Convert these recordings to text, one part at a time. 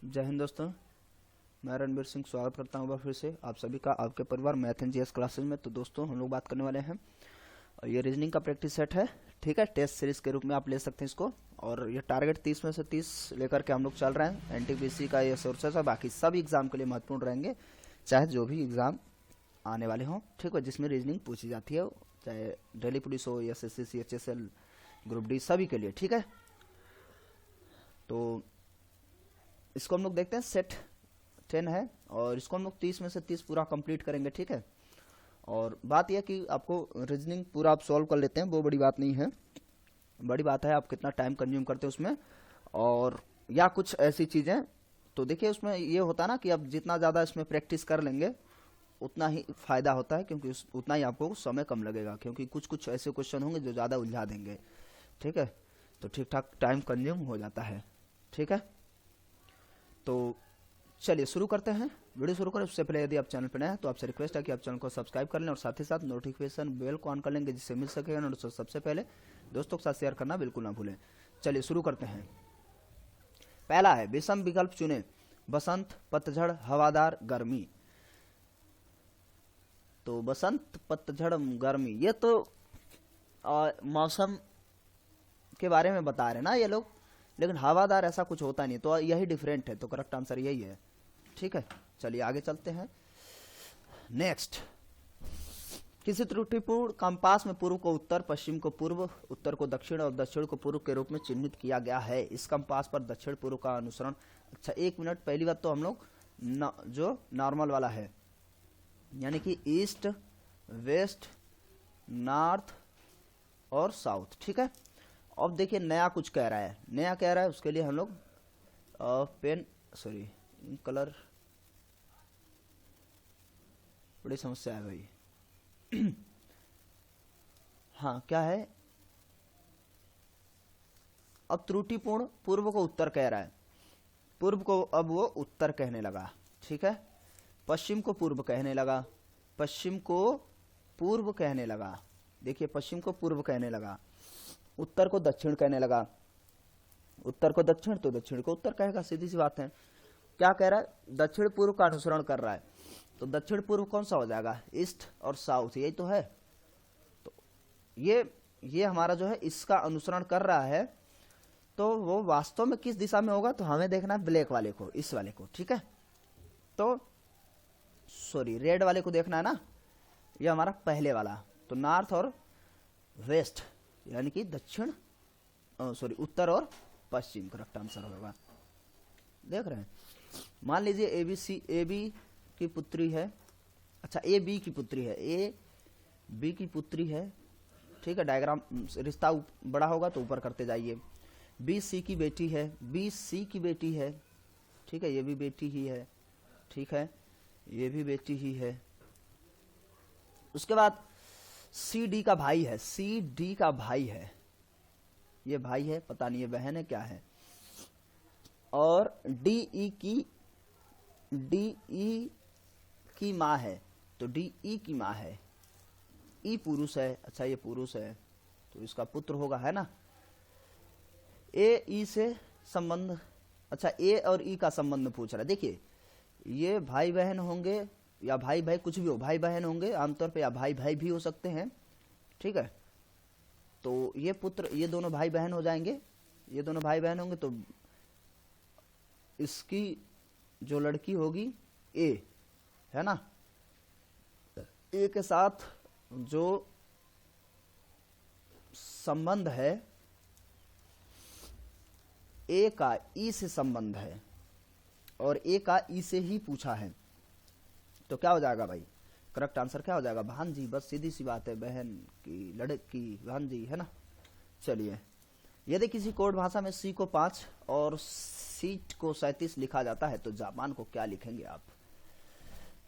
जय हिंद दोस्तों, मैं रणबीर सिंह स्वागत करता हूँ फिर से आप सभी का आपके परिवार मैथ एंड जीएस क्लासेज में। तो दोस्तों हम लोग बात करने वाले हैं, ये रीजनिंग का प्रैक्टिस सेट है, ठीक है। टेस्ट सीरीज के रूप में आप ले सकते हैं इसको। और ये टारगेट 30 में से 30 लेकर के हम लोग चल रहे हैं। एनटीपीसी का ये सोर्सेस है, बाकी सब एग्जाम के लिए महत्वपूर्ण रहेंगे, चाहे जो भी एग्जाम आने वाले हों, ठीक है, जिसमें रीजनिंग पूछी जाती है, चाहे दिल्ली पुलिस हो, एसएससी, सीएचएसएल, ग्रुप डी, सभी के लिए, ठीक है। तो इसको हम लोग देखते हैं, सेट 10 है और इसको हम लोग 30 में से 30 पूरा कंप्लीट करेंगे, ठीक है। और बात यह कि आपको रीजनिंग पूरा आप सॉल्व कर लेते हैं, वो बड़ी बात नहीं है। बड़ी बात है आप कितना टाइम कंज्यूम करते हैं उसमें, और या कुछ ऐसी चीज़ें। तो देखिए उसमें ये होता है ना कि आप जितना ज़्यादा इसमें प्रैक्टिस कर लेंगे उतना ही फायदा होता है, क्योंकि उतना ही आपको समय कम लगेगा, क्योंकि कुछ कुछ ऐसे क्वेश्चन होंगे जो ज़्यादा उलझा देंगे, ठीक है। तो ठीक ठाक टाइम कंज्यूम हो जाता है, ठीक है। तो चलिए शुरू करते हैं। वीडियो शुरू करें उससे पहले यदि आप चैनल पर नए हैं तो आपसे रिक्वेस्ट है कि आप चैनल को सब्सक्राइब कर लें और साथ ही साथ नोटिफिकेशन बेल को ऑन कर लेंगे, जिससे मिल सकेगा नोटिफिकेशन सबसे पहले। दोस्तों के साथ शेयर करना बिल्कुल ना भूलें। चलिए शुरू करते हैं। पहला है, विषम विकल्प चुने, बसंत, पतझड़, हवादार, गर्मी। तो बसंत, पतझड़, गर्मी, ये तो मौसम के बारे में बता रहे ना ये लोग, लेकिन हवादार ऐसा कुछ होता नहीं, तो यही डिफरेंट है, तो करेक्ट आंसर यही है, ठीक है। चलिए आगे चलते हैं। नेक्स्ट, किसी त्रुटिपूर्ण कंपास में पूर्व को उत्तर, पश्चिम को पूर्व, उत्तर को दक्षिण और दक्षिण को पूर्व के रूप में चिन्हित किया गया है। इस कंपास पर दक्षिण पूर्व का अनुसरण। अच्छा एक मिनट, पहली बात तो हम लोग जो नॉर्मल वाला है, यानी कि ईस्ट, वेस्ट, नॉर्थ और साउथ, ठीक है। अब देखिए नया कुछ कह रहा है, नया कह रहा है, उसके लिए हम लोग पेन सॉरी कलर, बड़ी समस्या है भाई। हाँ क्या है, अब त्रुटिपूर्ण पूर्व को उत्तर कह रहा है, पूर्व को अब वो उत्तर कहने लगा, ठीक है। पश्चिम को पूर्व कहने लगा, पश्चिम को पूर्व कहने लगा, देखिए पश्चिम को पूर्व कहने लगा। उत्तर को दक्षिण कहने लगा, उत्तर को दक्षिण तो दक्षिण को उत्तर कहेगा, सीधी सी बात है। क्या कह रहा है, दक्षिण पूर्व का अनुसरण कर रहा है, तो दक्षिण पूर्व कौन सा हो जाएगा, ईस्ट और साउथ, यही तो है। तो ये हमारा जो है इसका अनुसरण कर रहा है, तो वो वास्तव में किस दिशा में होगा, तो हमें देखना है ब्लैक वाले को, इस वाले को, ठीक है। तो सॉरी रेड वाले को देखना है ना, ये हमारा पहले वाला। तो नॉर्थ और वेस्ट यानी कि दक्षिण सॉरी उत्तर और पश्चिम करेक्ट आंसर होगा। देख रहे हैं, मान लीजिए ए बी की पुत्री है, अच्छा ए बी की पुत्री है, ए बी की पुत्री है, ठीक है। डायग्राम रिश्ता बड़ा होगा तो ऊपर करते जाइए। बी सी की बेटी है, बी सी की बेटी है, ठीक है, ये भी बेटी ही है, ठीक है, ये भी बेटी ही है। उसके बाद सी डी का भाई है, सी डी का भाई है, ये भाई है, पता नहीं ये बहन है क्या है। और डी ई की माँ है, तो डी ई की माँ है, ई पुरुष है, अच्छा ये पुरुष है तो इसका पुत्र होगा, है ना। ए ई से संबंध, अच्छा ए और ई का संबंध पूछ रहा है। देखिए ये भाई बहन होंगे या भाई भाई कुछ भी हो, भाई बहन होंगे आमतौर पे, या भाई भाई भी हो सकते हैं, ठीक है। तो ये पुत्र, ये दोनों भाई बहन हो जाएंगे, ये दोनों भाई बहन होंगे, तो इसकी जो लड़की होगी ए, है ना, ए के साथ जो संबंध है, ए का ई से संबंध है और ए का ई से ही पूछा है, तो क्या हो जाएगा भाई, करेक्ट आंसर क्या हो जाएगा, भांजी, बस सीधी सी बात है, बहन की लड़की भांजी, है ना। चलिए, यदि किसी कोड भाषा में सी को 5 और सीट को 37 लिखा जाता है तो जापान को क्या लिखेंगे आप,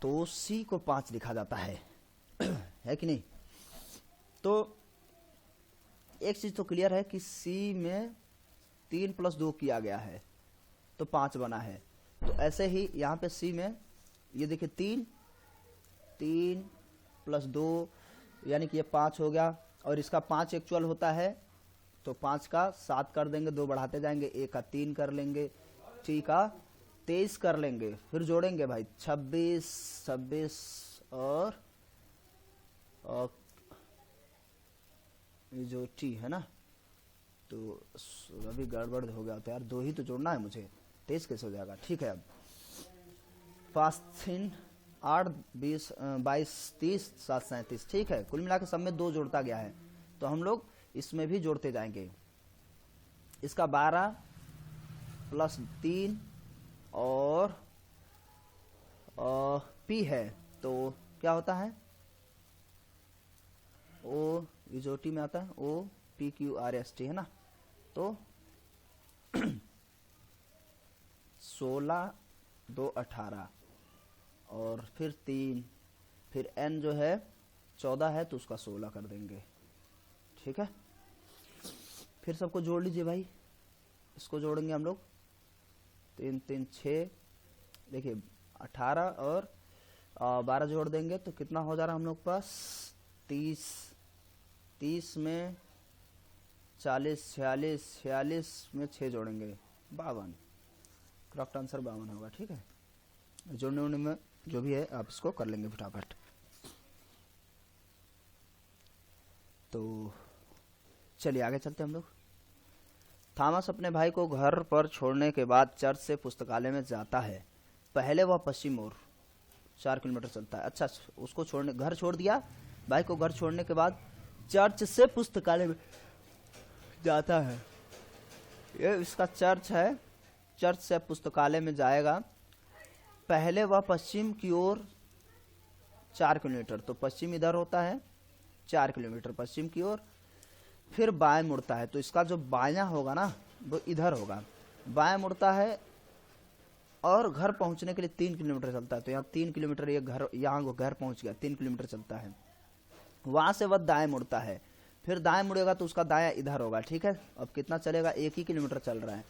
तो सी को 5 लिखा जाता है है कि नहीं। तो एक चीज तो क्लियर है कि सी में 3 + 2 किया गया है तो 5 बना है, तो ऐसे ही यहाँ पे सी में ये देखिए 3 + 2 यानी कि ये 5 हो गया, और इसका 5 एक्चुअल होता है, तो 5 का 7 कर देंगे, 2 बढ़ाते जाएंगे, ए का 3 कर लेंगे, टी का 23 कर लेंगे, फिर जोड़ेंगे भाई 26 26 और ये जो टी है ना, तो अभी गड़बड़ हो गया तो यार, 2 ही तो जोड़ना है मुझे, 23 कैसे हो जाएगा। ठीक है, अब 5 3 8 20 22 30 7 37, ठीक है, कुल मिला के सब में 2 जोड़ता गया है, तो हम लोग इसमें भी जोड़ते जाएंगे। इसका 12 प्लस 3 और पी है, तो क्या होता है, ओ ये जो टी में आता है O P Q R S T है ना, तो 16 2 18 और फिर 3, फिर n जो है 14 है तो उसका 16 कर देंगे। ठीक है, फिर सबको जोड़ लीजिए भाई, इसको जोड़ेंगे हम लोग 3 3 6, देखिए 18 और 12 जोड़ देंगे तो कितना हो जा रहा है हम लोग पास 30, 30 में 40 46 46 में 6 जोड़ेंगे 52, करेक्ट आंसर 52 होगा। ठीक है, जोड़ने उड़ने में जो भी है आप इसको कर लेंगे फटाफट। तो चलिए आगे चलते हम लोग। थॉमस अपने भाई को घर पर छोड़ने के बाद चर्च से पुस्तकालय में जाता है। पहले वह पश्चिम ओर 4 किलोमीटर चलता है। अच्छा, उसको छोड़ने, घर छोड़ दिया, भाई को घर छोड़ने के बाद चर्च से पुस्तकालय में जाता है। ये इसका चर्च है, चर्च से पुस्तकालय में जाएगा। पहले वह पश्चिम की ओर 4 किलोमीटर, तो पश्चिम इधर होता है 4 किलोमीटर पश्चिम की ओर, फिर बाएं मुड़ता है, तो इसका जो बायां होगा ना वो इधर होगा, बाएं मुड़ता है और घर पहुंचने के लिए 3 किलोमीटर चलता है, तो यहाँ 3 किलोमीटर ये घर, यहाँ वो घर पहुंच गया, 3 किलोमीटर चलता है। वहां से वह दाएं मुड़ता है, फिर दाएं मुड़ेगा तो उसका दायां इधर होगा। ठीक है, अब कितना चलेगा, 1 ही किलोमीटर चल रहा है,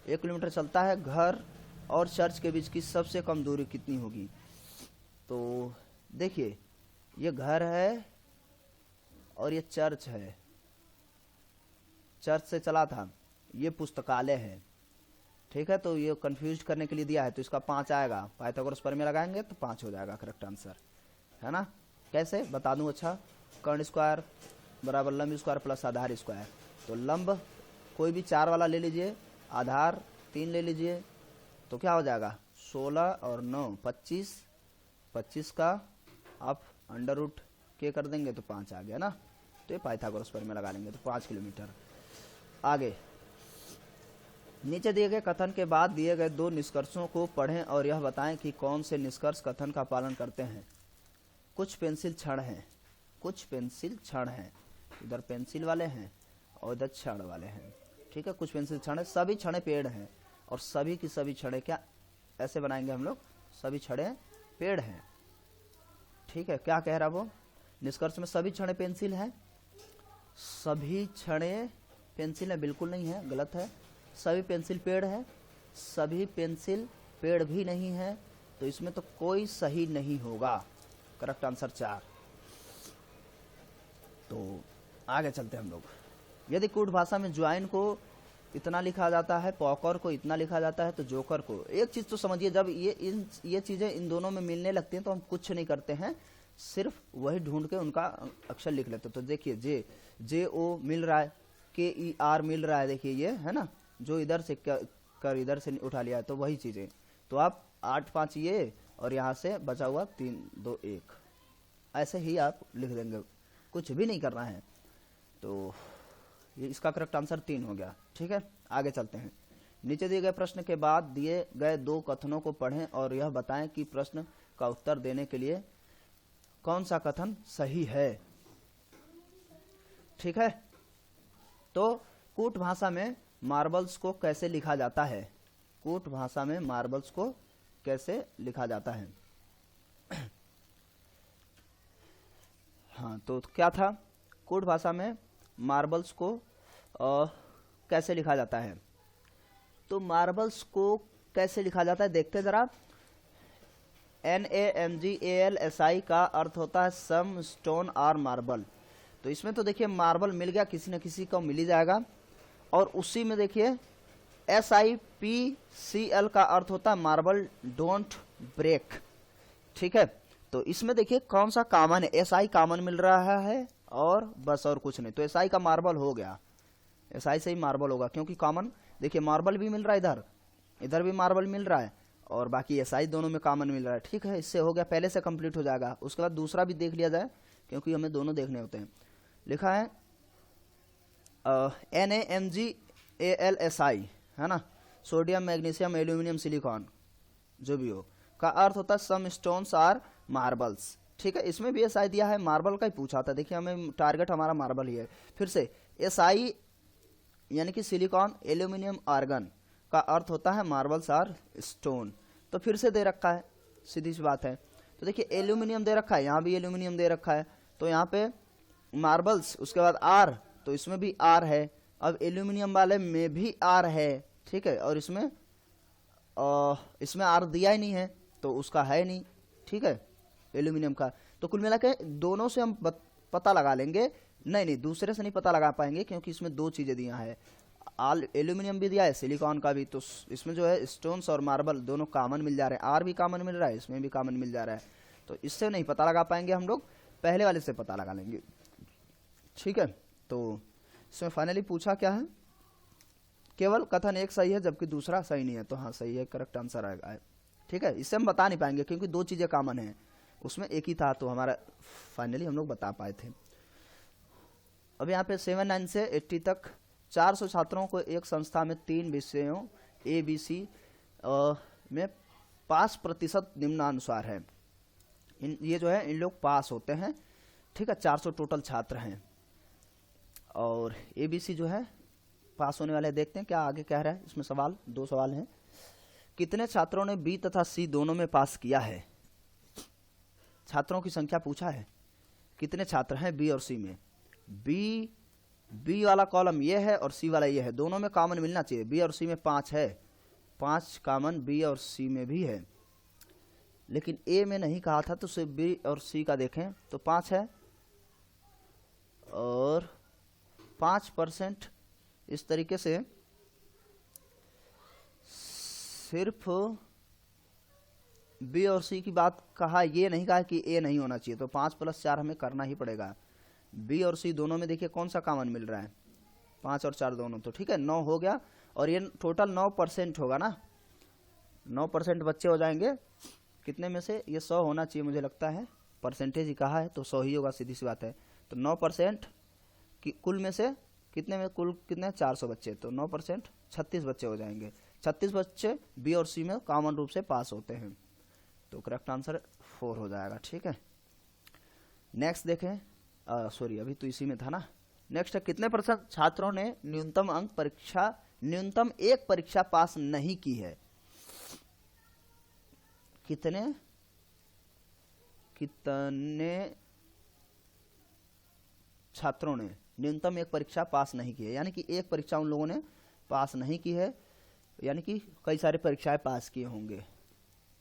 1 किलोमीटर चलता है। घर और चर्च के बीच की सबसे कम दूरी कितनी होगी, तो देखिए ये घर है और ये चर्च है, चर्च से चला था, ये पुस्तकालय है। ठीक है, तो ये कंफ्यूज करने के लिए दिया है, तो इसका 5 आएगा, पाइथागोरस प्रमेय लगाएंगे तो 5 हो जाएगा करेक्ट आंसर, है ना। कैसे बता दूं, अच्छा, कर्ण स्क्वायर बराबर लंब स्क्वायर प्लस आधार स्क्वायर, तो लंब कोई भी 4 वाला ले लीजिए, आधार 3 ले लीजिए, तो क्या हो जाएगा 16 और 9 25, 25 का आप अंडर रूट के कर देंगे तो 5 आ गया ना, तो ये पाइथागोरस प्रमेय लगा लेंगे तो 5 किलोमीटर। आगे नीचे दिए गए कथन के बाद दिए गए 2 निष्कर्षों को पढ़ें और यह बताएं कि कौन से निष्कर्ष कथन का पालन करते हैं। कुछ पेंसिल क्षण हैं, कुछ पेंसिल क्षण हैं, इधर पेंसिल वाले हैं और इधर क्षण वाले हैं। ठीक है, कुछ पेंसिल क्षण है, सभी क्षण पेड़ हैं, और सभी की सभी क्षण क्या ऐसे बनाएंगे हम लोग, सभी क्षण पेड़ हैं। ठीक है, क्या कह रहा वो निष्कर्ष में, सभी क्षण पेंसिल हैं, सभी क्षण पेंसिल है, बिल्कुल नहीं है, गलत है। सभी पेंसिल पेड़ है, सभी पेंसिल पेड़ भी नहीं है, तो इसमें तो कोई सही नहीं होगा, करेक्ट आंसर 4। तो आगे चलते हैं हम लोग। यदि कूट भाषा में ज्वाइन को इतना लिखा जाता है, पॉकर को इतना लिखा जाता है, तो जोकर को, एक चीज तो समझिए, जब ये चीजें इन दोनों में मिलने लगती हैं तो हम कुछ नहीं करते हैं, सिर्फ वही ढूंढ के उनका अक्षर लिख लेते हैं। तो देखिए जे ओ मिल रहा है, के ई आर मिल रहा है, देखिए ये है ना, जो इधर से कर इधर से उठा लिया है, तो वही चीजें, तो आप 8 5 ये और यहाँ से बचा हुआ 3 2 1 ऐसे ही आप लिख देंगे, कुछ भी नहीं करना है। तो ये इसका करेक्ट आंसर 3 हो गया। ठीक है, आगे चलते हैं। नीचे दिए गए प्रश्न के बाद दिए गए 2 कथनों को पढ़ें और यह बताएं कि प्रश्न का उत्तर देने के लिए कौन सा कथन सही है। ठीक है, तो कूट भाषा में मार्बल्स को कैसे लिखा जाता है, कूट भाषा में मार्बल्स को कैसे लिखा जाता है। हाँ, तो क्या था, कूट भाषा में मार्बल्स को कैसे लिखा जाता है, तो मार्बल्स को कैसे लिखा जाता है देखते जरा। NAMGALSI का अर्थ होता है सम स्टोन और मार्बल, तो इसमें तो देखिए मार्बल मिल गया, किसी न किसी को मिल ही जाएगा, और उसी में देखिए SiPCl का अर्थ होता है मार्बल डोंट ब्रेक, ठीक है। तो इसमें देखिए कौन सा कॉमन है, Si कॉमन मिल रहा है और बस और कुछ नहीं, तो Si का मार्बल हो गया, Si से ही मार्बल होगा क्योंकि कॉमन देखिए मार्बल भी मिल रहा है, इधर इधर भी मार्बल मिल रहा है और बाकी Si दोनों में कॉमन मिल रहा है, ठीक है। इससे हो गया, पहले से कंप्लीट हो जाएगा। उसके बाद दूसरा भी देख लिया जाए क्योंकि हमें दोनों देखने होते हैं। लिखा है NaMgAlSi, है ना, सोडियम मैग्नीशियम एल्यूमिनियम सिलिकॉन जो भी हो, का अर्थ होता है सम स्टोन्स आर मार्बल्स, ठीक है। इसमें भी SI दिया है, मार्बल का ही पूछा था, देखिए हमें टारगेट हमारा मार्बल ही है। फिर से SI यानी कि सिलिकॉन एल्यूमिनियम आर्गन का अर्थ होता है मार्बल्स आर स्टोन, तो फिर से दे रखा है, सीधी सी बात है। तो देखिए एल्यूमिनियम दे रखा है, यहाँ भी एल्यूमिनियम दे रखा है, तो यहाँ पे मार्बल्स, उसके बाद आर, तो इसमें भी आर है, अब एल्यूमिनियम वाले में भी आर है, ठीक है। और इसमें आर दिया ही नहीं है तो उसका है नहीं, ठीक है, एल्यूमिनियम का। तो कुल मिला के दोनों से हम पता लगा लेंगे, नहीं दूसरे से नहीं पता लगा पाएंगे क्योंकि इसमें दो चीजें दिया है, एल्यूमिनियम भी दिया है, सिलिकॉन का भी, तो इसमें जो है स्टोन्स और मार्बल दोनों कॉमन मिल जा रहे हैं, आर भी कॉमन मिल रहा है, इसमें भी कॉमन मिल जा रहा है, तो इससे नहीं पता लगा पाएंगे हम लोग, पहले वाले से पता लगा लेंगे, ठीक है। तो इसमें फाइनली पूछा क्या है, केवल कथन एक सही है जबकि दूसरा सही नहीं है, तो हाँ सही है, करेक्ट आंसर आएगा, ठीक है। इससे हम बता नहीं पाएंगे क्योंकि दो चीजें कॉमन है, उसमें एक ही था, तो हमारा फाइनली हम लोग बता पाए थे। अब यहाँ पे 79 से 80 तक 400 छात्रों को एक संस्था में 3 विषयों ABC में पास प्रतिशत निम्नानुसार है, ये जो है इन लोग पास होते हैं, ठीक है। 400 टोटल छात्र हैं और ABC जो है पास होने वाले, देखते हैं क्या आगे कह रहा है इसमें। सवाल, 2 सवाल हैं। कितने छात्रों ने B तथा C दोनों में पास किया है, छात्रों की संख्या पूछा है, कितने छात्र हैं B और C में। बी वाला कॉलम ये है और C वाला ये है, दोनों में कॉमन मिलना चाहिए। B और C में 5 है, 5 कॉमन B और C में भी है, लेकिन A में नहीं कहा था, तो सिर्फ B और C का देखें तो 5 है और 5% इस तरीके से सिर्फ B और C की बात कहा, ये नहीं कहा कि A नहीं होना चाहिए, तो 5 + 4 हमें करना ही पड़ेगा। B और C दोनों में देखिए कौन सा कॉमन मिल रहा है, 5 और 4 दोनों, तो ठीक है 9 हो गया, और ये टोटल 9% होगा ना, 9% बच्चे हो जाएंगे, कितने में से, ये 100 होना चाहिए मुझे लगता है, परसेंटेज ही कहा है तो 100 ही होगा, सीधी सी बात है। तो 9% कुल में से कितने में, कुल कितने 400 बच्चे, तो 9% 36 बच्चे हो जाएंगे, 36 बच्चे B और C में कॉमन रूप से पास होते हैं, तो करेक्ट आंसर 4 हो जाएगा, ठीक है। नेक्स्ट देखें, सॉरी अभी तो इसी में था ना। नेक्स्ट है, कितने % छात्रों ने न्यूनतम एक परीक्षा पास नहीं की है, कितने छात्रों ने न्यूनतम एक परीक्षा पास नहीं की है, यानी कि एक परीक्षा उन लोगों ने पास नहीं की है, यानी कि कई सारे परीक्षाएं पास किए होंगे,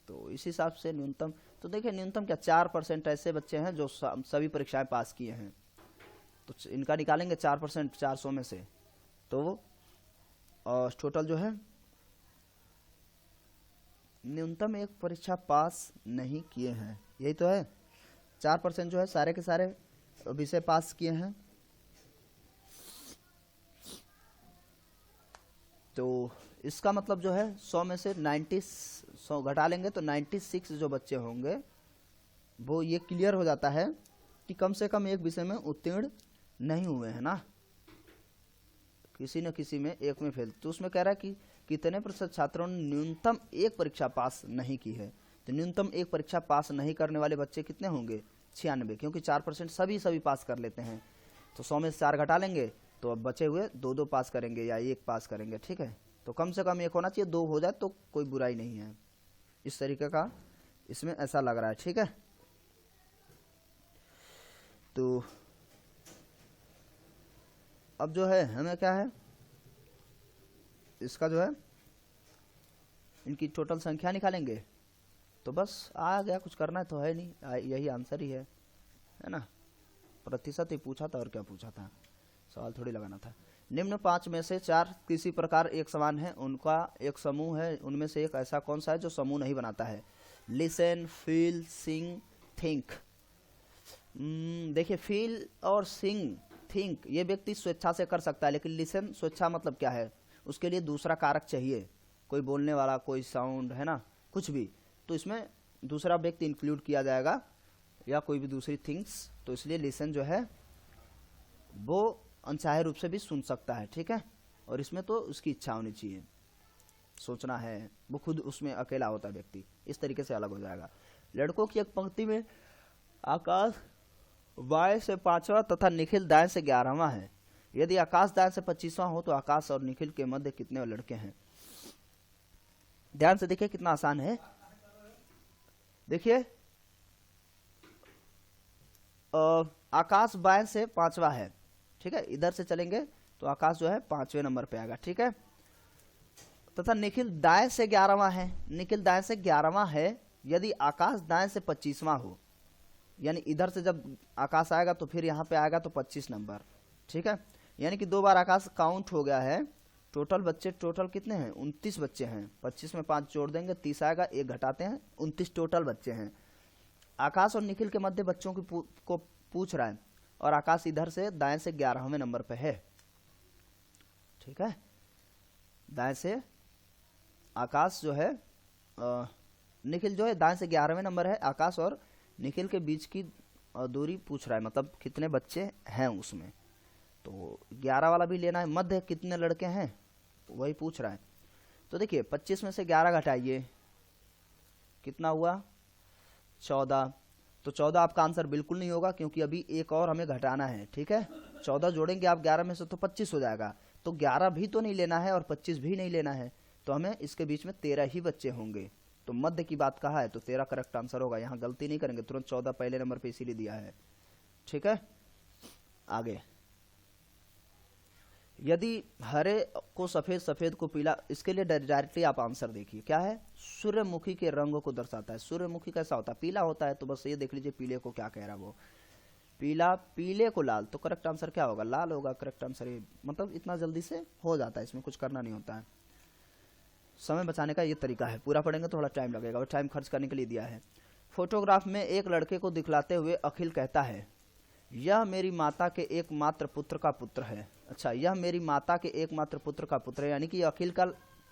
तो इस हिसाब से न्यूनतम, तो देखिए न्यूनतम क्या 4% ऐसे बच्चे हैं जो सभी परीक्षाएं पास किए हैं, तो इनका निकालेंगे 4% 400 में से, तो टोटल जो है न्यूनतम एक परीक्षा पास नहीं किए हैं, यही तो है, 4% जो है सारे के सारे विषय पास किए हैं, तो इसका मतलब जो है 100 में से 100 घटा लेंगे तो 96 जो बच्चे होंगे वो ये क्लियर हो जाता है कि कम से कम एक विषय में उत्तीर्ण नहीं हुए हैं ना, किसी न किसी में एक में फेल। तो उसमें कह रहा है कि कितने % छात्रों ने न्यूनतम एक परीक्षा पास नहीं की है, तो न्यूनतम एक परीक्षा पास नहीं करने वाले बच्चे कितने होंगे, 96, क्योंकि 4% सभी पास कर लेते हैं, तो 100 में से 4 घटा लेंगे तो अब बचे हुए 2 पास करेंगे या 1 पास करेंगे, ठीक है। तो कम से कम 1 होना चाहिए, 2 हो जाए तो कोई बुराई नहीं है, इस तरीके का इसमें ऐसा लग रहा है, ठीक है। तो अब जो है हमें क्या है, इसका जो है इनकी टोटल संख्या निकालेंगे, तो बस आ गया, कुछ करना तो है नहीं, यही आंसर ही है ना, प्रतिशत ही पूछा था और क्या पूछा था, सवाल थोड़ी लगाना था। निम्न 5 में से 4 किसी प्रकार एक समान है, उनका एक समूह है, उनमें से एक ऐसा कौन सा है जो समूह नहीं बनाता है? लिसन, फील, सिंग, थिंक। देखिए, फील और सिंग, थिंक ये व्यक्ति स्वेच्छा से कर सकता है, लेकिन लिसन स्वेच्छा मतलब क्या है, उसके लिए दूसरा कारक चाहिए, कोई बोलने वाला, कोई साउंड, है ना, कुछ भी, तो इसमें दूसरा व्यक्ति इंक्लूड किया जाएगा या कोई भी दूसरी थिंग्स। तो इसलिए लिसन जो है वो अनचाहे रूप से भी सुन सकता है, ठीक है, और इसमें तो उसकी इच्छा होनी चाहिए, सोचना है, वो खुद उसमें अकेला होता है व्यक्ति, इस तरीके से अलग हो जाएगा। लड़कों की एक पंक्ति में आकाश बाएं से 5वां तथा निखिल दाएं से 11वां है। यदि आकाश दाएं से 25वां हो तो आकाश और निखिल के मध्य कितने लड़के हैं? ध्यान से देखिए कितना आसान है। देखिए आकाश बाएं से 5वां है, ठीक है, इधर से चलेंगे तो आकाश जो है 5वें नंबर पे आएगा, ठीक है, तथा निखिल दाएं से 11वां है। निखिल दाएं से 11वां है यदि आकाश दाएं से 25वां हो, यानी इधर से जब आकाश आएगा तो फिर यहाँ पे आएगा तो 25 नंबर, ठीक है, यानी कि 2 बार आकाश काउंट हो गया है। टोटल बच्चे टोटल कितने हैं? 29 बच्चे हैं। 25 में 5 जोड़ देंगे 30 आएगा, 1 घटाते हैं, 29 टोटल बच्चे हैं। आकाश और निखिल के मध्य बच्चों को पूछ रहा है, और आकाश इधर से दाएं से 11वें नंबर पे है, ठीक है, दाएं से आकाश जो है निखिल जो है दाएं से 11वें नंबर है, आकाश और निखिल के बीच की दूरी पूछ रहा है, मतलब कितने बच्चे हैं उसमें, तो 11 वाला भी लेना है, मध्य कितने लड़के हैं वही पूछ रहा है। तो देखिए 25 में से 11 घटाइए, कितना हुआ? 14। तो 14 आपका आंसर बिल्कुल नहीं होगा, क्योंकि अभी एक और हमें घटाना है, ठीक है, 14 जोड़ेंगे आप 11 में से तो 25 हो जाएगा, तो 11 भी तो नहीं लेना है और 25 भी नहीं लेना है, तो हमें इसके बीच में 13 ही बच्चे होंगे। तो मध्य की बात कहा है तो 13 करेक्ट आंसर होगा, यहाँ गलती नहीं करेंगे, तुरंत 14 पहले नंबर पे इसीलिए दिया है, ठीक है। आगे, यदि हरे को सफेद, सफेद को पीला, इसके लिए डायरेक्टली आप आंसर देखिए क्या है, सूर्यमुखी के रंगों को दर्शाता है। सूर्यमुखी कैसा होता है? पीला होता है, तो बस ये देख लीजिए पीले को क्या कह रहा है वो, पीला, पीले को लाल, तो करेक्ट आंसर क्या होगा? लाल होगा करेक्ट आंसर। ये मतलब इतना जल्दी से हो जाता है, इसमें कुछ करना नहीं होता है, समय बचाने का ये तरीका है। पूरा पढ़ेंगे तो थोड़ा टाइम लगेगा, और टाइम खर्च करने के लिए दिया है। फोटोग्राफ में एक लड़के को दिखलाते हुए अखिल कहता है, यह मेरी माता के एकमात्र पुत्र का पुत्र है। अच्छा, यह मेरी माता के एकमात्र पुत्र का पुत्र है, यानी कि अखिल का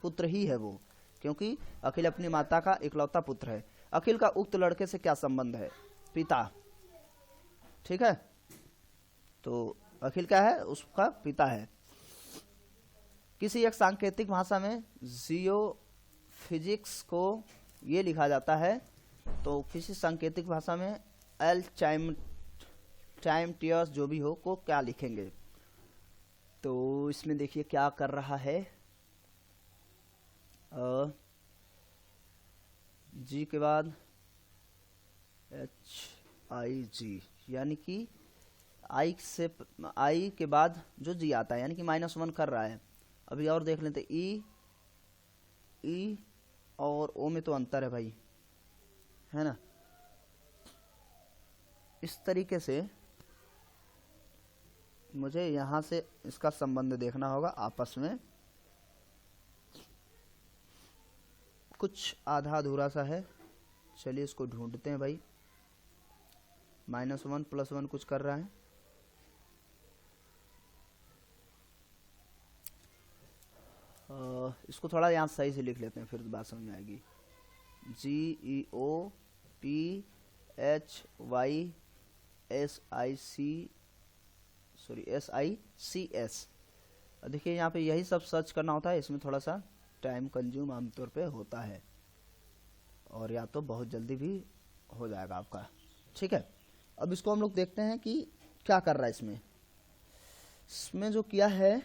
पुत्र ही है वो, क्योंकि अखिल अपनी माता का इकलौता पुत्र है। अखिल का उक्त लड़के से क्या संबंध है? पिता, ठीक है, तो अखिल क्या है? उसका पिता है। किसी एक सांकेतिक भाषा में जियो फिजिक्स को ये लिखा जाता है, तो किसी सांकेतिक भाषा में एल टाइम टीयर्स जो भी हो को क्या लिखेंगे? तो इसमें देखिए क्या कर रहा है, जी के बाद HIG, यानी कि आई के बाद जो जी आता है, यानी कि -1 कर रहा है। अभी और देख लेते, ई और ओ में तो अंतर है भाई, है ना, इस तरीके से मुझे यहाँ से इसका संबंध देखना होगा आपस में, कुछ आधा अधूरा सा है, चलिए इसको ढूंढते हैं भाई। -1 +1 कुछ कर रहा है, इसको थोड़ा यहाँ सही से लिख लेते हैं, फिर बात समझ में आएगी। SICS। देखिए यहाँ पे यही सब सर्च करना होता है, इसमें थोड़ा सा टाइम कंज्यूम आमतौर पे होता है, और या तो बहुत जल्दी भी हो जाएगा आपका, ठीक है। अब इसको हम लोग देखते हैं कि क्या कर रहा है इसमें जो किया है,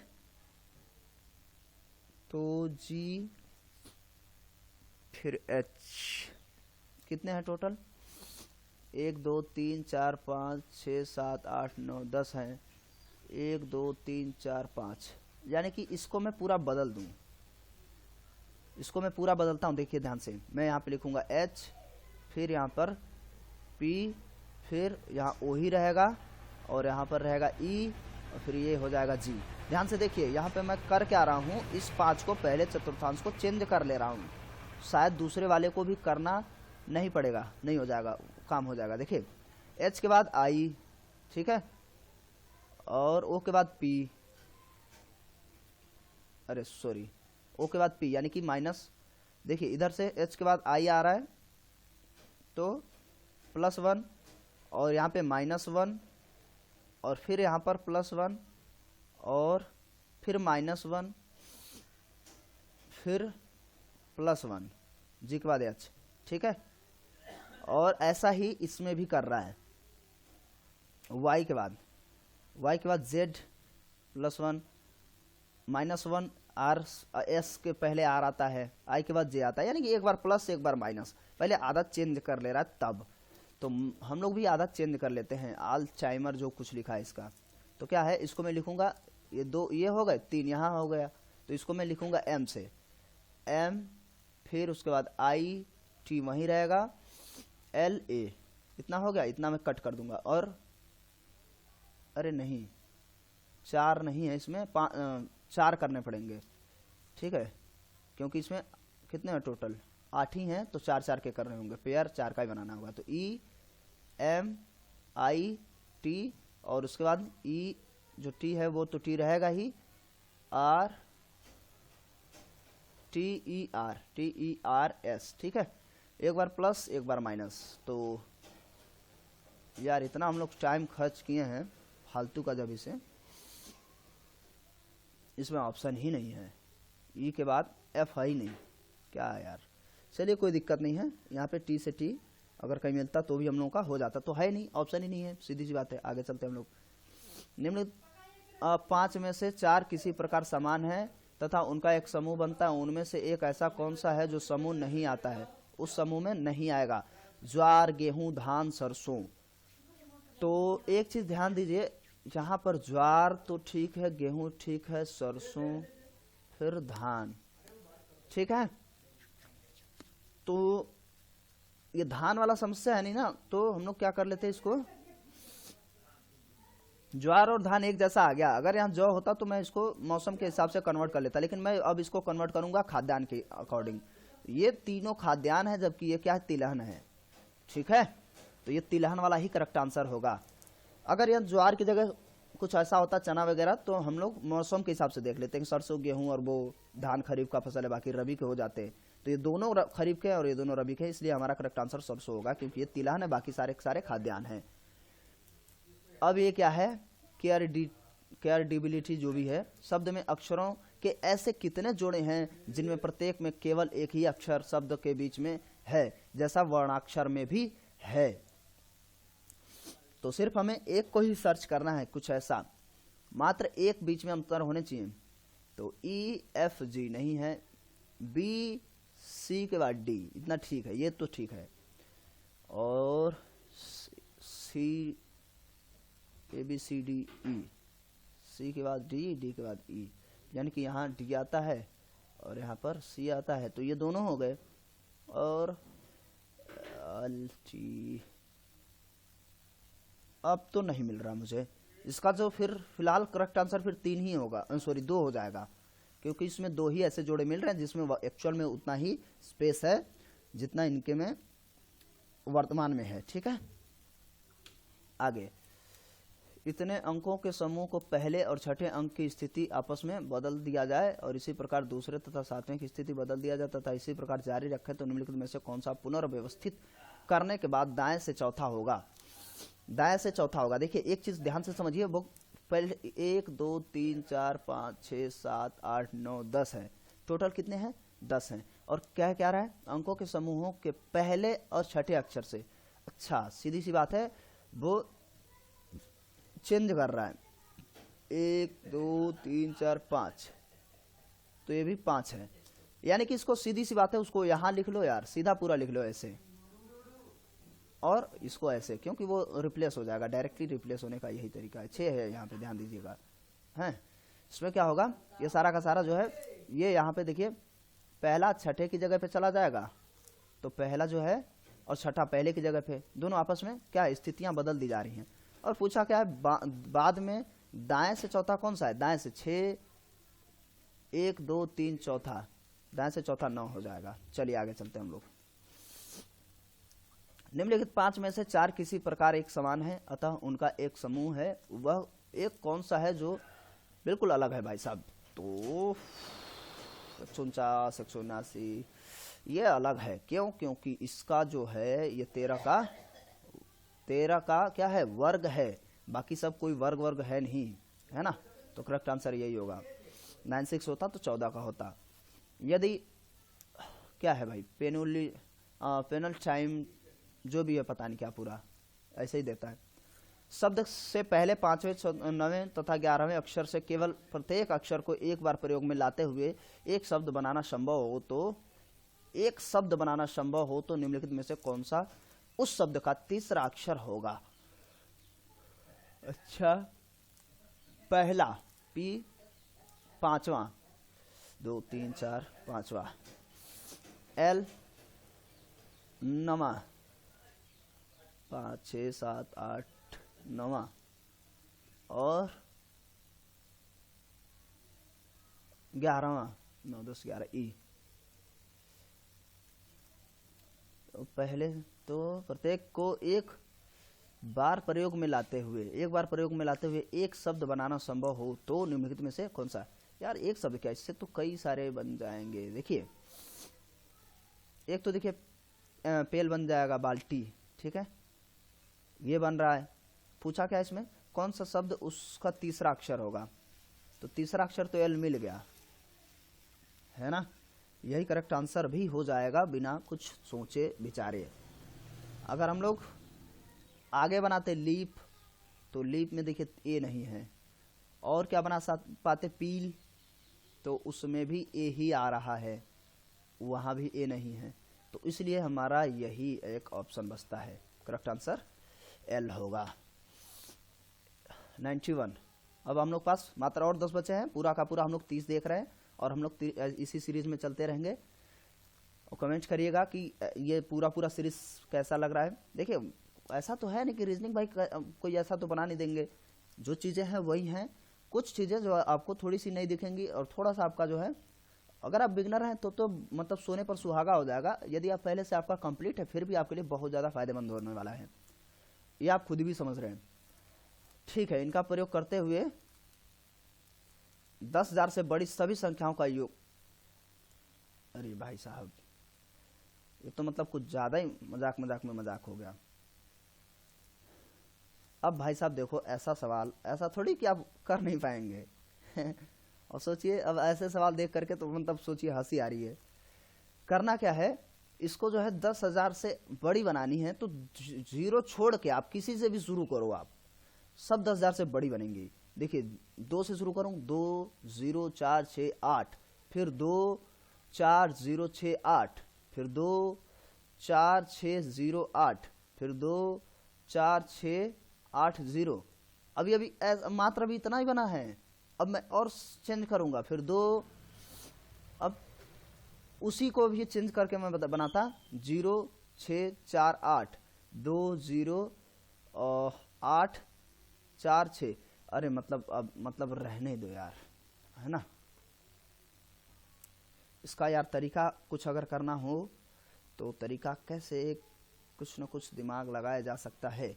तो G फिर H, कितने हैं टोटल? 1 2 3 4 5 6 7 8 9 10 हैं, 1 2 3 4 5, यानी कि इसको मैं पूरा बदल दूं, इसको मैं पूरा बदलता हूं। देखिए ध्यान से, मैं यहाँ पे लिखूंगा H, फिर यहाँ पर P, फिर यहाँ O ही रहेगा, और यहाँ पर रहेगा E, और फिर ये हो जाएगा जी। ध्यान से देखिए यहाँ पे मैं कर क्या रहा हूँ, इस 5 को पहले चतुर्थांश को चेंज कर ले रहा हूँ। शायद दूसरे वाले को भी करना नहीं पड़ेगा, नहीं हो जाएगा, काम हो जाएगा। देखिए एच के बाद आई, ठीक है, और ओ के बाद पी, अरे सॉरी, ओ के बाद पी यानी कि माइनस। देखिए इधर से एच के बाद आई आ रहा है तो +1 और यहाँ पे -1 और फिर यहाँ पर +1 और फिर -1 फिर +1 जी के बाद एच, ठीक है। और ऐसा ही इसमें भी कर रहा है। y के बाद z +1 -1 आर एस के पहले आर आता है, आई के बाद जे आता है, यानी कि एक बार प्लस एक बार माइनस, पहले आदत चेंज कर ले रहा है तब। तो हम लोग भी आदत चेंज कर लेते हैं। अल्जाइमर जो कुछ लिखा है इसका, तो क्या है, इसको मैं लिखूंगा, ये 2 ये हो गए, 3 यहाँ हो गया, तो इसको मैं लिखूंगा एम से, एम, फिर उसके बाद आई टी वहीं रहेगा, एल ए, इतना हो गया, इतना मैं कट कर दूंगा। और अरे नहीं 4 नहीं है इसमें, 4 करने पड़ेंगे, ठीक है, क्योंकि इसमें कितने हैं टोटल, 8 ही हैं, तो 4 4 के करने होंगे, पेयर 4 का ही बनाना होगा। तो ई एम आई टी और उसके बाद ई जो टी है वो तो टी रहेगा ही, R T E R S, ठीक है, एक बार प्लस एक बार माइनस। तो यार इतना हम लोग टाइम खर्च किए हैं फालतू का, जब इसमें ऑप्शन ही नहीं है, ई के बाद एफ है ही नहीं, क्या है यार। चलिए कोई दिक्कत नहीं है, यहाँ पे टी से टी अगर कहीं मिलता तो भी हम लोगों का हो जाता, तो है नहीं, ऑप्शन ही नहीं है, सीधी सी बात है। आगे चलते हम लोग। निम्नलिखित 5 में से 4 किसी प्रकार समान है तथा उनका एक समूह बनता है, उनमें से एक ऐसा कौन सा है जो समूह नहीं आता है, उस समूह में नहीं आएगा। ज्वार, गेहूं, धान, सरसों। तो एक चीज ध्यान दीजिए, यहाँ पर ज्वार तो ठीक है, गेहूं ठीक है, सरसों, फिर धान, ठीक है। तो ये धान वाला समस्या है नहीं ना, तो हम लोग क्या कर लेते हैं, इसको ज्वार और धान एक जैसा आ गया। अगर यहाँ जौ होता तो मैं इसको मौसम के हिसाब से कन्वर्ट कर लेता, लेकिन मैं अब इसको कन्वर्ट करूंगा खाद्यान्न के अकॉर्डिंग। ये तीनों खाद्यान्न है, जबकि ये क्या है, तिलहन है, ठीक है। तो ये तिलहन वाला ही करेक्ट आंसर होगा। अगर यहाँ ज्वार की जगह कुछ ऐसा होता, चना वगैरह, तो हम लोग मौसम के हिसाब से देख लेते हैं कि सरसों, गेहूं और वो धान खरीफ का फसल है, बाकी रबी के हो जाते। तो ये दोनों खरीफ के और ये दोनों रबी के, इसलिए हमारा करेक्ट आंसर सरसों होगा, क्योंकि ये तिलहन है, बाकी सारे सारे खाद्यान्न हैं। अब ये क्या है, केयरडिबिलिटी जो भी है, शब्द में अक्षरों के ऐसे कितने जोड़े हैं जिनमें प्रत्येक में केवल एक ही अक्षर शब्द के बीच में है, जैसा वर्णाक्षर में भी है। तो सिर्फ हमें एक को ही सर्च करना है, कुछ ऐसा, मात्र एक बीच में अंतर होने चाहिए। तो ई एफ जी नहीं है, बी सी के बाद डी, इतना ठीक है, ये तो ठीक है, और सी A B C D E, सी के बाद डी, डी के बाद ई, यानी कि यहाँ डी आता है और यहाँ पर सी आता है, तो ये दोनों हो गए। और अब तो नहीं मिल रहा मुझे इसका, जो फिर फिलहाल करेक्ट आंसर फिर 3 ही होगा, सॉरी 2 हो जाएगा, क्योंकि इसमें 2 ही ऐसे जोड़े मिल रहे हैं जिसमें एक्चुअल में उतना ही स्पेस है जितना इनके में वर्तमान में है, ठीक है। आगे, इतने अंकों के समूह को पहले और छठे अंक की स्थिति आपस में बदल दिया जाए और इसी प्रकार दूसरे तथा सातवें की स्थिति बदल दिया जाए तथा इसी प्रकार जारी रखे तो निम्नलिखित में से कौन सा पुनर्व्यवस्थित करने के बाद दाएं से चौथा होगा। दाएं से चौथा होगा। देखिए एक चीज ध्यान से समझिए, वो पहले 1 2 3 4 5 6 7 8 9 10 है, टोटल कितने हैं, 10 हैं। और क्या क्या रहा है, अंकों के समूहों के पहले और छठे अक्षर से। अच्छा सीधी सी बात है, वो चेंज कर रहा है, 1 2 3 4 5, तो ये भी 5 है, यानी कि इसको सीधी सी बात है, उसको यहां लिख लो यार, सीधा पूरा लिख लो ऐसे, और इसको ऐसे, क्योंकि वो रिप्लेस हो जाएगा, डायरेक्टली रिप्लेस होने का यही तरीका है। 6 है यहाँ पे, ध्यान दीजिएगा, हैं। इसमें क्या होगा, ये सारा का सारा जो है, ये यहाँ पे देखिए, पहला छठे की जगह पे चला जाएगा, तो पहला जो है और छठा पहले की जगह पे, दोनों आपस में क्या स्थितियां बदल दी जा रही हैं। और पूछा क्या है, बाद में दाएं से चौथा कौन सा है? दाएं से 6, 1 2 3 चौथा, दाएं से चौथा 9 हो जाएगा। चलिए आगे चलते हैं हम लोग। निम्नलिखित 5 में से 4 किसी प्रकार एक समान है, अतः उनका एक समूह है, वह एक कौन सा है जो बिल्कुल अलग है भाई साहब? तो 149, 179 ये अलग है। क्यों? क्योंकि इसका जो है ये 13 का क्या है? वर्ग है। बाकी सब कोई वर्ग है नहीं, है ना? तो करेक्ट आंसर यही होगा। 96 होता तो 14 का होता। यदि क्या है भाई, पेनल टाइम जो भी है, पता नहीं क्या, पूरा ऐसे ही देता है। शब्द से पहले 5वें, 9वें तथा 11वें अक्षर से केवल प्रत्येक अक्षर को एक बार प्रयोग में लाते हुए एक शब्द बनाना संभव हो तो निम्नलिखित में से कौन सा उस शब्द का तीसरा अक्षर होगा? अच्छा, पहला पी, 5वां 2 3 4 5वां, एल 9वां, 5 6 7 8 9वां, और 11वां 9 10 11 ई। तो पहले तो प्रत्येक को एक बार प्रयोग में लाते हुए एक शब्द बनाना संभव हो तो निम्नलिखित में से कौन सा? यार एक शब्द क्या, इससे तो कई सारे बन जाएंगे। देखिए, एक तो देखिए पेल बन जाएगा, बाल्टी, ठीक है, ये बन रहा है। पूछा क्या इसमें? कौन सा शब्द उसका तीसरा अक्षर होगा? तो तीसरा अक्षर तो एल मिल गया, है ना? यही करेक्ट आंसर भी हो जाएगा बिना कुछ सोचे विचारे। अगर हम लोग आगे बनाते लीप, तो लीप में देखिए ए नहीं है। और क्या बना पाते? पील, तो उसमें भी ए ही आ रहा है, वहाँ भी ए नहीं है। तो इसलिए हमारा यही एक ऑप्शन बचता है। करेक्ट आंसर एल होगा। 91। अब हम लोग पास मात्र और 10 बचे हैं। पूरा का पूरा हम लोग 30 देख रहे हैं और हम लोग इसी सीरीज में चलते रहेंगे। और कमेंट करिएगा कि ये पूरा सीरीज कैसा लग रहा है। देखिए, ऐसा तो है नहीं कि रीजनिंग भाई कोई ऐसा तो बना नहीं देंगे, जो चीज़ें हैं वही हैं। कुछ चीज़ें जो आपको थोड़ी सी नहीं दिखेंगी और थोड़ा सा आपका जो है, अगर आप बिगनर हैं तो मतलब सोने पर सुहागा हो जाएगा। यदि आप पहले से आपका कंप्लीट है, फिर भी आपके लिए बहुत ज़्यादा फायदेमंद होने वाला है, ये आप खुद भी समझ रहे हैं। ठीक है, इनका प्रयोग करते हुए 10,000 से बड़ी सभी संख्याओं का योग। अरे भाई साहब, ये तो मतलब कुछ ज़्यादा ही मजाक में मजाक हो गया। अब भाई साहब देखो, ऐसा सवाल ऐसा थोड़ी कि आप कर नहीं पाएंगे और सोचिए, अब ऐसे सवाल देख करके तो मतलब सोचिए हंसी आ रही है। करना क्या है, इसको जो है 10,000 से बड़ी बनानी है, तो जीरो छोड़ के आप किसी से भी शुरू करो, आप सब 10,000 से बड़ी बनेंगी। देखिए, 2 से शुरू करूँ, 2 0 4 6 8, फिर 2 4 0 6 8, फिर 2 4 6 0 8, फिर 2 4 6 8 0। अभी मात्र अभी इतना ही बना है। अब मैं और चेंज करूंगा, फिर 2, अब उसी को भी चेंज करके मैं बनाता 0 6 4 8, 2 0 8 4 6। अरे अब मतलब रहने दो यार, है ना? इसका यार तरीका कुछ अगर करना हो तो तरीका कैसे, कुछ न कुछ दिमाग लगाया जा सकता है।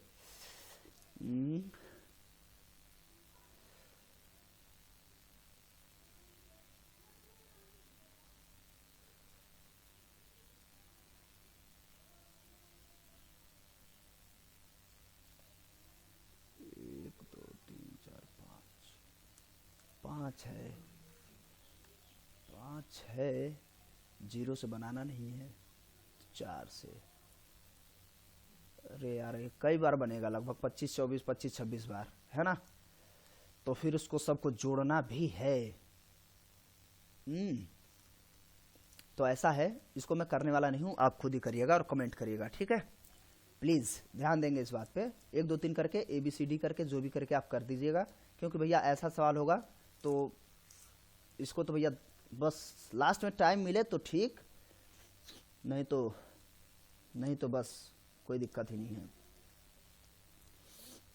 पाँच है, 0 से बनाना नहीं है, 4 से। अरे यार, ये कई बार बनेगा, लगभग 25 24 25 26 बार, है ना? तो फिर उसको सबको जोड़ना भी है। तो ऐसा है, इसको मैं करने वाला नहीं हूं, आप खुद ही करिएगा और कमेंट करिएगा, ठीक है? प्लीज ध्यान देंगे इस बात पे। 1 2 3 करके, ABCD करके, जो भी करके आप कर दीजिएगा, क्योंकि भैया ऐसा सवाल होगा तो इसको तो भैया बस लास्ट में टाइम मिले तो ठीक, नहीं तो बस कोई दिक्कत ही नहीं है।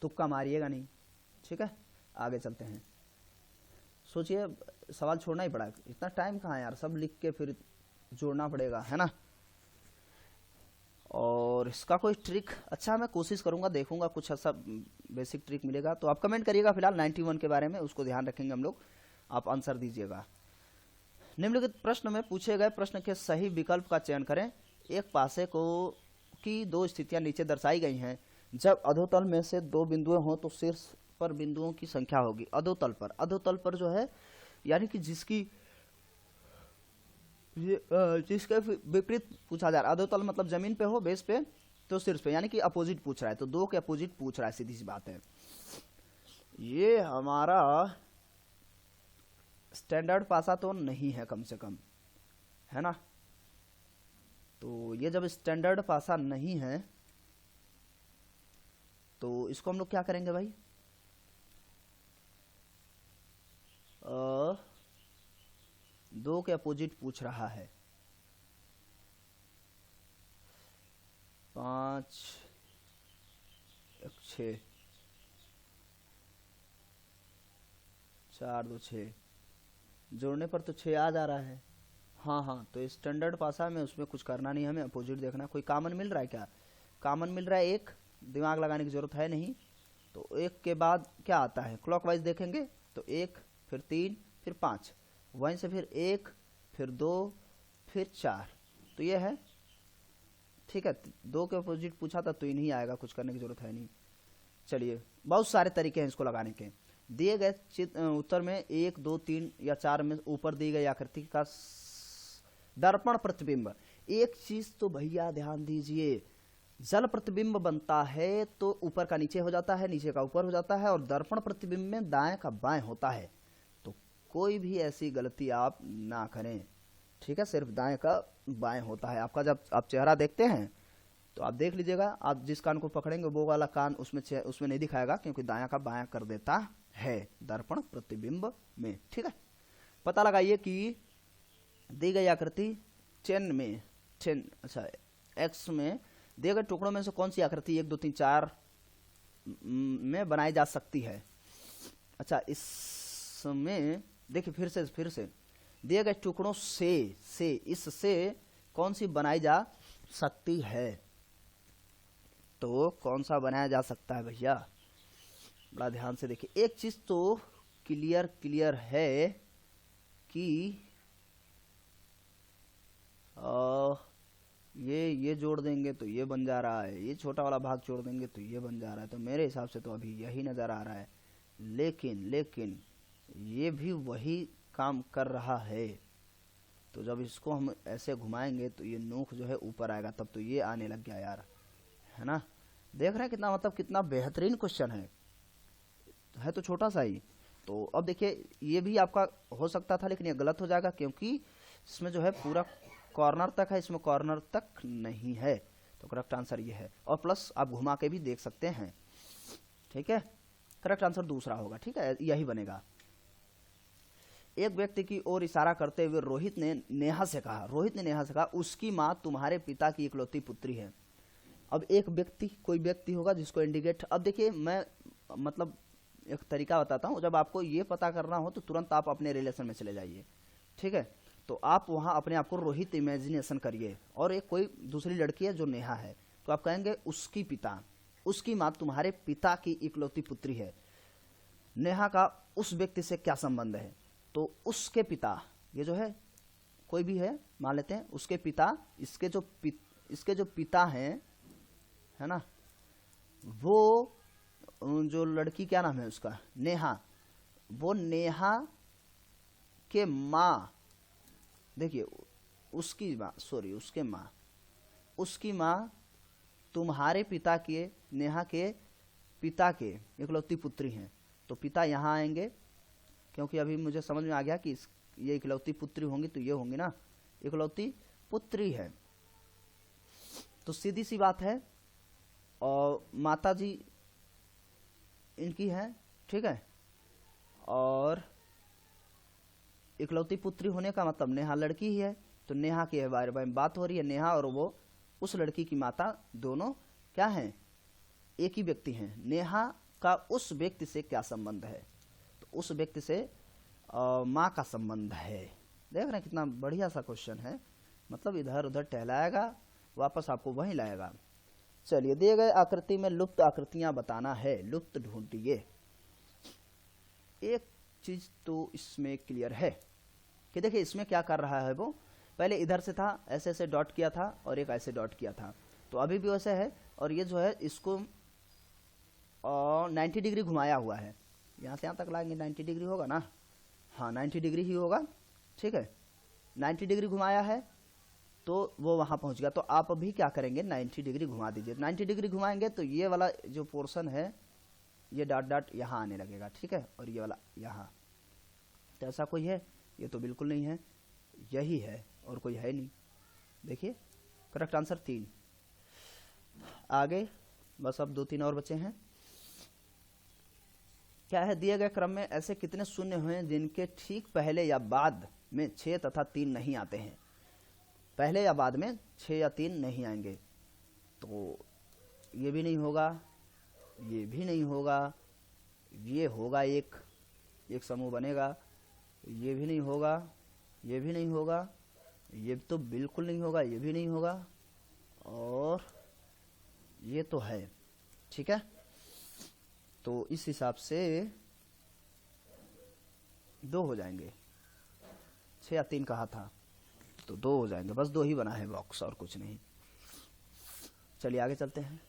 तुक्का मारिएगा नहीं, ठीक है? आगे चलते हैं। सोचिए, सवाल छोड़ना ही पड़ा, इतना टाइम कहाँ है यार, सब लिख के फिर जोड़ना पड़ेगा, है ना। और इसका कोई ट्रिक, अच्छा मैं कोशिश करूंगा, देखूंगा कुछ ऐसा बेसिक ट्रिक मिलेगा तो आप कमेंट करिएगा। फिलहाल 91 के बारे में उसको ध्यान रखेंगे हम लोग, आप आंसर दीजिएगा। निम्नलिखित प्रश्न में पूछे गए प्रश्न के सही विकल्प का चयन करें। एक पासे को की दो स्थितियां नीचे दर्शाई गई हैं। जब अधोतल में से दो बिंदुएं हों तो शीर्ष पर बिंदुओं की संख्या होगी। अधोतल पर जो है यानी कि जिसके विपरीत पूछा जा रहा है। अधोतल मतलब जमीन पे हो, बेस पे, तो शीर्ष पे, यानी कि अपोजिट पूछ रहा है, तो दो के अपोजिट पूछ रहा है, सीधी सी बात है। ये हमारा स्टैंडर्ड पासा तो नहीं है कम से कम, है ना। तो ये जब स्टैंडर्ड पासा नहीं है तो इसको हम लोग क्या करेंगे भाई, दो के अपोजिट पूछ रहा है। 5 1 6 4 2 6 जोड़ने पर तो 6 आ जा रहा है। हाँ, तो स्टैंडर्ड पासा में उसमें कुछ करना नहीं, हमें अपोजिट देखना। कोई कॉमन मिल रहा है क्या, कॉमन मिल रहा है एक, दिमाग लगाने की जरूरत है नहीं। तो एक के बाद क्या आता है, क्लॉकवाइज देखेंगे तो 1 फिर 3 फिर 5, वहीं से फिर 1 फिर 2 फिर 4, तो ये है, ठीक है। दो के अपोजिट पूछा था तो इन्हीं आएगा, कुछ करने की जरूरत है नहीं। चलिए, बहुत सारे तरीके हैं इसको लगाने के। दिए गए उत्तर में 1 2 3 या 4 में ऊपर दी गई आकृति का दर्पण प्रतिबिंब। एक चीज तो भैया ध्यान दीजिए, जल प्रतिबिंब बनता है तो ऊपर का नीचे हो जाता है, नीचे का ऊपर हो जाता है, और दर्पण प्रतिबिंब में दाएं का बाएं होता है। तो कोई भी ऐसी गलती आप ना करें, ठीक है। सिर्फ दाएं का बाएं होता है। आपका जब आप चेहरा देखते हैं तो आप देख लीजिएगा, आप जिस कान को पकड़ेंगे वो वाला कान उसमें नहीं दिखाएगा, क्योंकि दायां का बायां कर देता है दर्पण प्रतिबिंब में, ठीक है। पता लगाइए कि दी गई आकृति एक्स में दिए गए टुकड़ों में से कौन सी आकृति 1 2 3 4 में बनाई जा सकती है। अच्छा, इसमें देखिए फिर से दिए गए टुकड़ों से इससे कौन सी बनाई जा सकती है। तो कौन सा बनाया जा सकता है भैया, बड़ा ध्यान से देखिए। एक चीज तो क्लियर है कि ये जोड़ देंगे तो ये बन जा रहा है, ये छोटा वाला भाग जोड़ देंगे तो ये बन जा रहा है। तो मेरे हिसाब से तो अभी यही नजर आ रहा है, लेकिन ये भी वही काम कर रहा है। तो जब इसको हम ऐसे घुमाएंगे तो ये नोक जो है ऊपर आएगा, तब तो ये आने लग गया यार, है ना। देख रहे हैं कितना, मतलब कितना बेहतरीन क्वेश्चन है तो छोटा सा ही। तो अब देखिए, ये भी आपका हो सकता था, लेकिन ये गलत हो जाएगा, क्योंकि इसमें जो है पूरा कॉर्नर तक है, इसमें कॉर्नर तक नहीं है। तो करेक्ट आंसर ये है, और प्लस आप घुमा के भी देख सकते हैं, ठीक है। करेक्ट आंसर दूसरा होगा, ठीक है, यही बनेगा। एक व्यक्ति की ओर इशारा करते हुए रोहित ने नेहा से कहा उसकी माँ तुम्हारे पिता की इकलौती पुत्री है। अब कोई व्यक्ति होगा जिसको इंडिकेट, अब देखिए मैं मतलब एक तरीका बताता हूँ। जब आपको ये पता करना हो तो तुरंत आप अपने रिलेशन में चले जाइए, ठीक है। तो आप वहां अपने आप को रोहित इमेजिनेशन करिए, और एक कोई दूसरी लड़की है जो नेहा है, तो आप कहेंगे उसकी माँ तुम्हारे पिता की इकलौती पुत्री है। नेहा का उस व्यक्ति से क्या संबंध है, तो उसके पिता, ये जो है कोई भी है मान लेते हैं, उसके पिता, इसके जो पिता हैं, है ना, वो जो लड़की, क्या नाम है उसका, नेहा, वो नेहा के माँ, देखिए उसकी माँ तुम्हारे पिता के, नेहा के पिता के इकलौती पुत्री हैं। तो पिता यहाँ आएंगे, क्योंकि अभी मुझे समझ में आ गया कि ये इकलौती पुत्री होंगी, तो ये होंगी ना, इकलौती पुत्री है। तो सीधी सी बात है, और माता जी इनकी है, ठीक है। और इकलौती पुत्री होने का मतलब नेहा लड़की ही है, तो नेहा के बारे में बात हो रही है। नेहा और वो उस लड़की की माता दोनों क्या हैं, एक ही व्यक्ति हैं। नेहा का उस व्यक्ति से क्या संबंध है, उस व्यक्ति से माँ का संबंध है। देख रहे हैं कितना बढ़िया सा क्वेश्चन है, मतलब इधर उधर टहलाएगा, वापस आपको वहीं लाएगा। चलिए, दिए गए आकृति में लुप्त आकृतियां बताना है, लुप्त ढूंढिए। एक चीज तो इसमें क्लियर है कि देखिए इसमें क्या कर रहा है वो, पहले इधर से था, ऐसे ऐसे डॉट किया था और एक ऐसे डॉट किया था, तो अभी भी वैसे है, और ये जो है इसको 90 डिग्री घुमाया हुआ है, यहाँ से यहाँ तक लाएंगे 90 डिग्री होगा ना, हाँ 90 डिग्री ही होगा, ठीक है, 90 डिग्री घुमाया है तो वो वहाँ पहुँच गया। तो आप अभी क्या करेंगे, 90 डिग्री घुमा दीजिए। 90 डिग्री घुमाएंगे तो ये वाला जो पोर्शन है ये डॉट डॉट यहाँ आने लगेगा, ठीक है, और ये वाला यहाँ। तो ऐसा कोई है, ये तो बिल्कुल नहीं है, यही है और कोई है नहीं। देखिए करेक्ट आंसर 3। आगे बस अब 2-3 और बचे हैं। क्या है, दिए गए क्रम में ऐसे कितने शून्य हुए जिनके ठीक पहले या बाद में 6 तथा 3 नहीं आते हैं। पहले या बाद में 6 या 3 नहीं आएंगे, तो ये भी नहीं होगा, ये भी नहीं होगा, ये होगा, एक समूह बनेगा, ये भी नहीं होगा, ये भी नहीं होगा, ये तो बिल्कुल नहीं होगा, ये भी नहीं होगा, और ये तो है, ठीक है। तो इस हिसाब से 2 हो जाएंगे, 6 या 3 कहा था, तो 2 हो जाएंगे, बस 2 ही बना है बॉक्स और कुछ नहीं। चलिए आगे चलते हैं।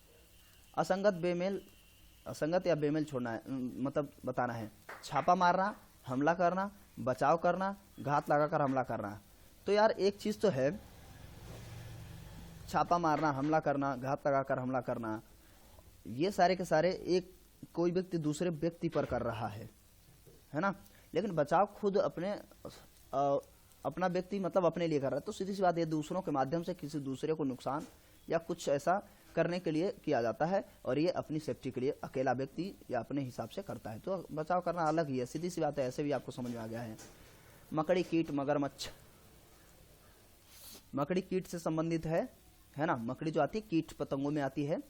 असंगत या बेमेल छोड़ना है, मतलब बताना है। छापा मारना, हमला करना, बचाव करना, घात लगाकर हमला करना। तो यार एक चीज तो है, छापा मारना, हमला करना, घात लगाकर हमला करना, ये सारे के सारे एक कोई व्यक्ति दूसरे व्यक्ति पर कर रहा है ना। लेकिन बचाव खुद अपना व्यक्ति मतलब अपने लिए कर रहा है, तो सीधी सी बात, ये दूसरों के माध्यम से किसी दूसरे को नुकसान या कुछ ऐसा करने के लिए किया जाता है, और ये अपनी सेफ्टी के लिए अकेला व्यक्ति या अपने हिसाब से करता है। तो बचाव करना अलग ही है, सीधी सी बात है, ऐसे भी आपको समझ में आ गया है। मकड़ी, कीट, मगरमच्छ। मकड़ी कीट से संबंधित है ना, मकड़ी जो आती है कीट पतंगों में आती है।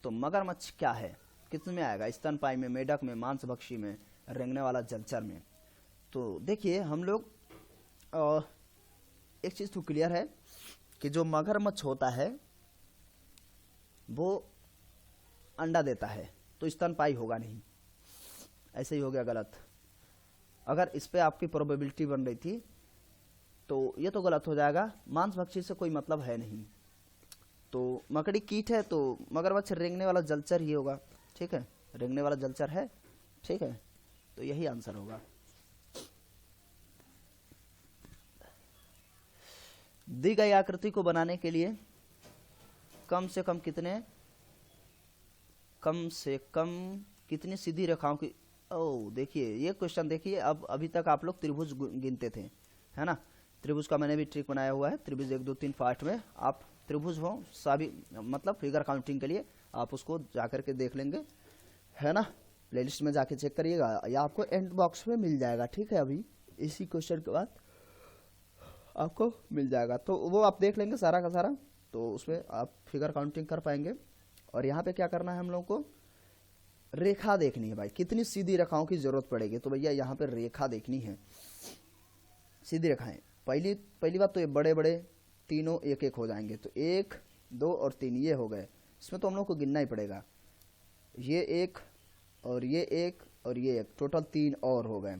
तो मगरमच्छ क्या है, किस में आएगा, स्तनपायी में, मेढक में, मांसभक्षी में, रेंगने वाला जलचर में। तो देखिए हम लोग एक चीज तो क्लियर है कि जो मगरमच्छ होता है वो अंडा देता है, तो स्तनपायी होगा नहीं, ऐसे ही हो गया गलत। अगर इस पे आपकी प्रोबेबिलिटी बन रही थी तो ये तो गलत हो जाएगा, मांसभक्षी से कोई मतलब है नहीं। तो मकड़ी कीट है तो मगरमच्छ रेंगने वाला जलचर ही होगा, ठीक है, रेंगने वाला जलचर है, ठीक है, तो यही आंसर होगा। दी गई आकृति को बनाने के लिए कम से कम कितनी सीधी रेखाओं की, देखिए ये क्वेश्चन देखिए, अब अभी तक आप लोग त्रिभुज गिनते थे, है ना। त्रिभुज का मैंने भी ट्रिक बनाया हुआ है, त्रिभुज 1 2 3 पार्ट में आप त्रिभुज हो सभी, मतलब फिगर काउंटिंग के लिए आप उसको जाकर के देख लेंगे, है ना, प्लेलिस्ट में जाके चेक करिएगा या आपको एंड बॉक्स में मिल जाएगा, ठीक है। अभी इसी क्वेश्चन के बाद आपको मिल जाएगा, तो वो आप देख लेंगे सारा का सारा, तो उसमें आप फिगर काउंटिंग कर पाएंगे। और यहाँ पे क्या करना है, हम लोग को रेखा देखनी है भाई, कितनी सीधी रेखाओं की जरूरत पड़ेगी। तो भैया यहाँ पे रेखा देखनी है, सीधी रेखाएं। पहली बात तो ये बड़े बड़े तीनों एक एक हो जाएंगे, तो 1 2 और 3 ये हो गए, इसमें तो हम लोग को गिनना ही पड़ेगा, ये 1 और ये 1 और ये 1, टोटल 3 और हो गए।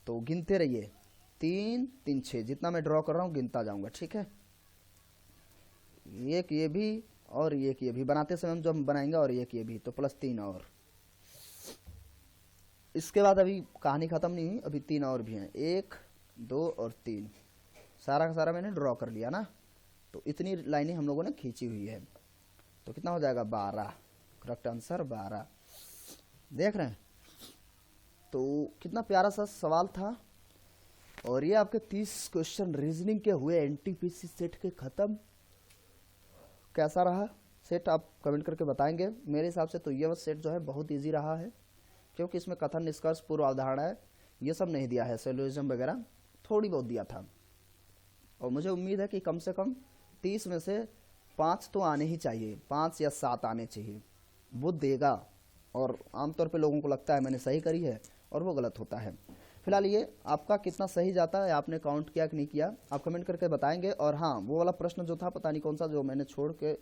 तो गिनते रहिए, 3 3 6, जितना मैं ड्रॉ कर रहा हूँ गिनता जाऊंगा, ठीक है। एक ये भी और एक ये भी बनाते समय हम जब बनाएंगे, और एक ये भी, तो प्लस 3 और। इसके बाद अभी कहानी खत्म नहीं हुई, अभी 3 और भी हैं, 1 2 और 3, सारा का सारा मैंने ड्रॉ कर लिया ना। तो इतनी लाइनें हम लोगों ने खींची हुई है, तो कितना हो जाएगा 12, करेक्ट आंसर 12। देख रहे हैं, तो कितना प्यारा सा सवाल था। और ये आपके 30 क्वेश्चन रीजनिंग के हुए एनटीपीसी सेट के खत्म। कैसा रहा सेट आप कमेंट करके बताएंगे। मेरे हिसाब से तो ये सेट जो है बहुत इजी रहा है, क्योंकि इसमें कथन, निष्कर्ष, पूर्व अवधारणा है, ये सब नहीं दिया है, सिलोजिज्म वगैरह थोड़ी बहुत दिया था। और मुझे उम्मीद है कि कम से कम 30 में से 5 तो आने ही चाहिए, 5 या 7 आने चाहिए, वो देगा। और आमतौर पे लोगों को लगता है मैंने सही करी है, और वो गलत होता है। फिलहाल ये आपका कितना सही जाता है, आपने काउंट किया कि नहीं किया, आप कमेंट करके बताएंगे। और हाँ, वो वाला प्रश्न जो था पता नहीं कौन सा जो मैंने छोड़ के,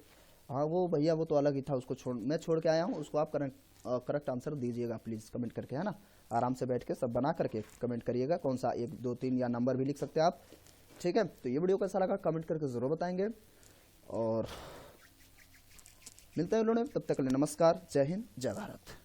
हाँ वो भैया वो तो अलग ही था, उसको मैं छोड़ के आया हूँ, उसको आप करेक्ट आंसर दीजिएगा प्लीज़ कमेंट करके, है ना। आराम से बैठ के सब बना करके कमेंट करिएगा, कौन सा 1 2 3 या नंबर भी लिख सकते हैं आप, ठीक है। तो ये वीडियो कैसा लगा कमेंट करके ज़रूर बताएंगे, और मिलते हैं लोगों, तब तक के लिए नमस्कार, जय हिंद, जय भारत।